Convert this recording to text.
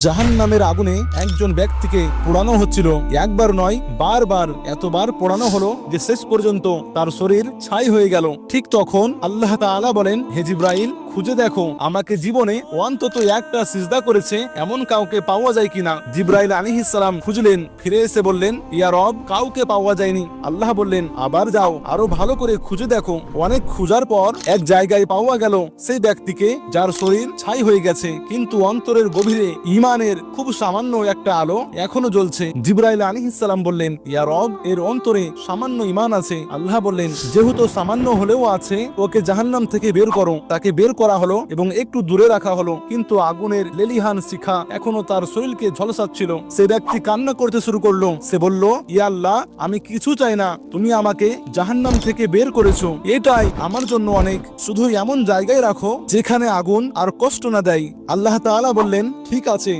জাহান্নামের আগুনে একজন ব্যক্তিকে পোড়ানো হচ্ছিল। একবার নয়, বারবার এতবার পোড়ানো হলো যে শেষ পর্যন্ত তার শরীর ছাই হয়ে গেল। ঠিক তখন আল্লাহ তাআলা বলেন, হে জিব্রাইল, খুঁজে দেখো আমাকে জীবনে অন্তত একটা সিজদা করেছে এমন কাউকে পাওয়া যায় কিনা। জিব্রাইল আলাইহিস সালাম খুঁজলেন, ফিরে এসে বললেন, ইয়া রব, কাউকে পাওয়া যায়নি। আল্লাহ বললেন, আবার যাও, আরো ভালো করে খুঁজে দেখো। অনেক খোঁজার পর এক জায়গায় পাওয়া গেল সেই ব্যক্তিকে যার শরীর ছাই হয়ে গেছে, কিন্তু অন্তরের গভীরে ইমানের খুব সামান্য একটা আলো এখনো জ্বলছে। জিব্রাইল আলাইহিস সালাম বললেন, ইয়া রব, এর অন্তরে সামান্য ইমান আছে। আল্লাহ বললেন, যেহেতু সামান্য হলেও আছে, ওকে জাহান্নাম থেকে বের করো। তাকে বের করা হলো এবং একটু দূরে রাখা হলো, কিন্তু আগুনের লেলিহান শিখা এখনো তার শরীরকে ঝলসাচ্ছিল। সে ব্যক্তি কান্না করতে শুরু করলো। সে বলল, ইয়া আল্লাহ, আমি কিছু চাই না, তুমি আমাকে জাহান্নাম থেকে বের করেছো, এটাই আমার জন্য অনেক। শুধু এমন জায়গায় রাখো যেখানে আগুন আর কষ্ট না দেয়। আল্লাহ তাআলা বললেন, ঠিক আছে।